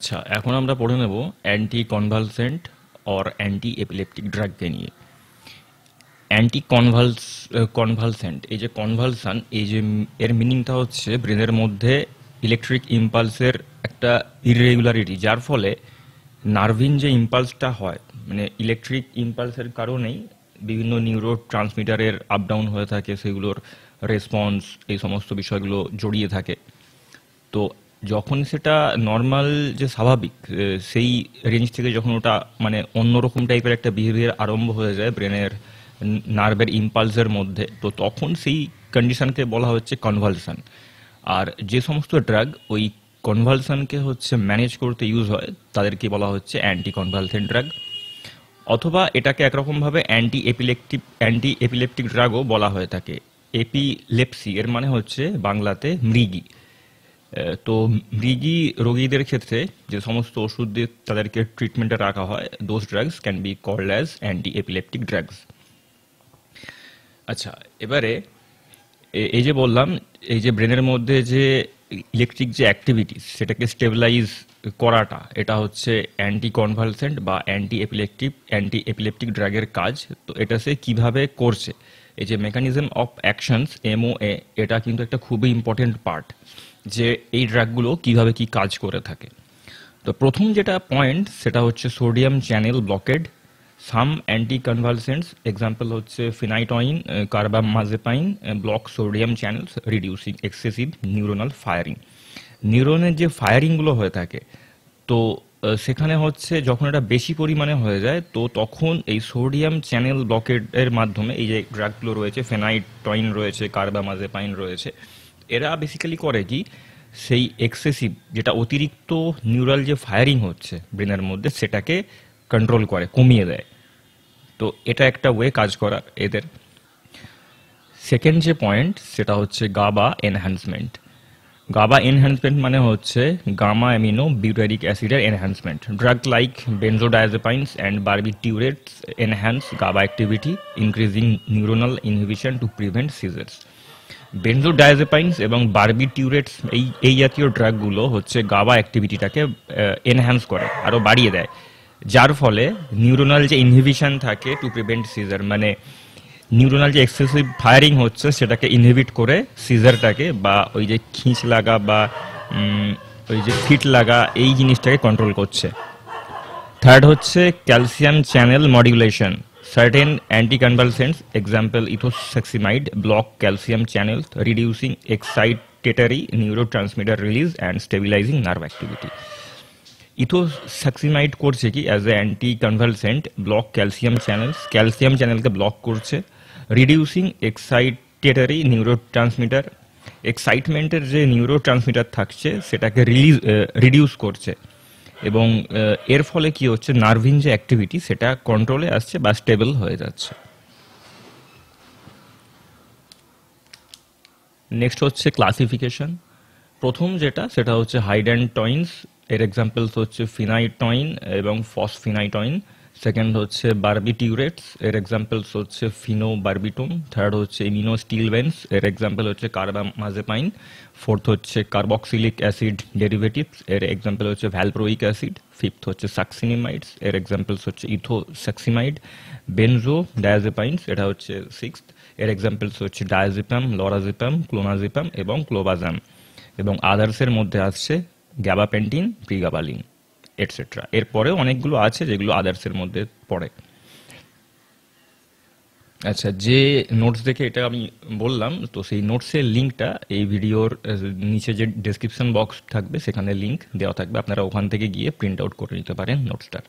আচ্ছা, এখন আমরা পড়ে নেব anti convulsant or anti epileptic ড্রাগকে নিয়ে। অ্যান্টি কনভালসেন্ট, এই যে কনভালসান, এই যে এর মিনিংটা হচ্ছে ব্রেনের মধ্যে ইলেকট্রিক ইম্পালসের একটা ইররেগুলারিটি, যার ফলে নার্ভিন যে ইম্পালসটা হয়, মানে ইলেকট্রিক ইম্পালসের কারণেই বিভিন্ন নিউরো ট্রান্সমিটারের আপ ডাউন হয়ে থাকে, সেগুলোর রেসপন্স, এই সমস্ত বিষয়গুলো জড়িয়ে থাকে। তো যখন সেটা নর্মাল, যে স্বাভাবিক সেই রেঞ্জ থেকে যখন ওটা মানে অন্যরকম টাইপের একটা বিহেভিয়ার আরম্ভ হয়ে যায় ব্রেনের নার্ভের ইম্পালসের মধ্যে, তো তখন সেই কন্ডিশনকে বলা হচ্ছে কনভালশন। আর যে সমস্ত ড্রাগ ওই কনভালশনকে হচ্ছে ম্যানেজ করতে ইউজ হয় তাদেরকে বলা হচ্ছে অ্যান্টি কনভালসেন্ট ড্রাগ, অথবা এটাকে একরকমভাবে অ্যান্টি এপিলেপটিক ড্রাগও বলা হয়ে থাকে। এপিলেপসি এর মানে হচ্ছে বাংলাতে মৃগী। তো মৃগী রোগীদের ক্ষেত্রে যে সমস্ত ওষুধ দিয়ে তাদেরকে ট্রিটমেন্টে রাখা হয়, those drugs can be called as anti epileptic drugs. আচ্ছা, এবারে এই যে বললাম, এই যে ব্রেনের মধ্যে যে ইলেকট্রিক যে অ্যাক্টিভিটিস সেটাকে স্টেবিলাইজ করাটা, এটা হচ্ছে অ্যান্টি কনভালসেন্ট বা অ্যান্টি এপিলেপটিক ড্রাগের কাজ। তো এটা সে কিভাবে করছে, এই যে মেকানিজম অফ অ্যাকশনস এমওএ, এটা কিন্তু একটা খুবই ইম্পর্টেন্ট পার্ট, যে এই ড্রাগগুলো কিভাবে কি কাজ করে থাকে। তো প্রথম যেটা পয়েন্ট সেটা হচ্ছে sodium channel blockade. Some anti convulsants example হচ্ছে phenytoin, carbamazepine block sodium channels reducing excessive neuronal firing. নিউরনের যে ফায়ারিংগুলো হয়ে থাকে, তো সেখানে হচ্ছে যখন এটা বেশি পরিমাণে হয়ে যায়, তো তখন এই সোডিয়াম চ্যানেল ব্লকেডের মাধ্যমে এই যে ড্রাগগুলো রয়েছে, ফেনাইটয়িন রয়েছে, কার্বামাজেপাইন রয়েছে, এরা বেসিক্যালি করে কি, সেই এক্সেসিভ, যেটা অতিরিক্ত নিউরাল যে ফায়ারিং হচ্ছে ব্রেনের মধ্যে, সেটাকে কন্ট্রোল করে, কমিয়ে দেয়। তো এটা একটা ওয়ে কাজ করার এদের। সেকেন্ড যে পয়েন্ট সেটা হচ্ছে গাবা এনহ্যান্সমেন্ট। গাবা এনহ্যান্সমেন্ট মানে হচ্ছে গামা অ্যামিনো বিউটারিক অ্যাসিডের enhancement. Drug like benzodiazepines and barbiturates enhance GABA activity, increasing neuronal inhibition to prevent seizures. Benzodiazepines এবং বারবিটিউরেটস, এই জাতীয় ড্রাগগুলো হচ্ছে গাবা অ্যাক্টিভিটিটাকে এনহ্যান্স করে, আরও বাড়িয়ে দেয়, যার ফলে নিউরোনাল যে ইনহিবিশন থাকে টু প্রিভেন্ট সিজার, মানে নিউরোনাল যে এক্সেসিভ ফায়ারিং হচ্ছে সেটাকে ইনহিবিট করে সিজারটাকে, বা ওই যে খিঁচ লাগা বা ওই যে ফিট লাগা, এই জিনিসটাকে কন্ট্রোল করছে। থার্ড হচ্ছে calcium channel modulation. Certain anticonvulsants example ethosuximide block calcium channels reducing excitatory neurotransmitter release and stabilizing nerve activity. Ethosuximide করছে কি, as a anti convulsant block calcium চ্যানেলকে ব্লক করছে, রিডিউসিং এক্সাইটেটরি নিউরোট্রান্সমিটার, এক্সাইটমেন্টের যে neurotransmitter থাকছে সেটাকে reduce করছে, এবং এর ফলে কি হচ্ছে, নার্ভিন যে অ্যাক্টিভিটি সেটা কন্ট্রোলে আসছে বা স্টেবল হয়ে যাচ্ছে। নেক্সট হচ্ছে ক্লাসিফিকেশন। প্রথম যেটা সেটা হচ্ছে হাইড্যান্টয়েন্স, এর এক্সাম্পলস হচ্ছে ফিনাইটয়িন এবং ফসফিনাইটয়িন। সেকেন্ড হচ্ছে বারবিটিউরেটস, এর এক্সাম্পলস হচ্ছে ফিনোবারবিটুন। থার্ড হচ্ছে ইমিনোস্টিলভেন্স, এর এক্সাম্পল হচ্ছে কার্বামাজেপাইন। ফোর্থ হচ্ছে কার্বক্সিলিক অ্যাসিড ডেরিভেটিভস, এর এক্সাম্পল হচ্ছে ভ্যালপ্রোইক অ্যাসিড। ফিফথ হচ্ছে সাকসিনিমাইডস, এর এক্সাম্পলস হচ্ছে ইথোসাক্সিমাইড। বেনজো ডায়াজেপাইনস, এটা হচ্ছে সিক্সথ, এর এক্সাম্পলস হচ্ছে ডায়াজিপাম, লরাজিপাম, ক্লোনাজিপাম এবং ক্লোবাজাম। এবং আদার্সের মধ্যে আসছে গ্যাবাপেন্টিন, প্রিগাবালিন, এটসেট্রা। এরপরেও অনেকগুলো আছে যেগুলো আদার্সের মধ্যে পড়ে। আচ্ছা, যে নোটস দেখে এটা আমি বললাম, তো সেই নোটসের লিঙ্কটা এই ভিডিওর নিচে যে ডেসক্রিপশন বক্স থাকবে সেখানে লিঙ্ক দেওয়া থাকবে, আপনারা ওখান থেকে গিয়ে প্রিন্ট আউট করে নিতে পারেন নোটসটার।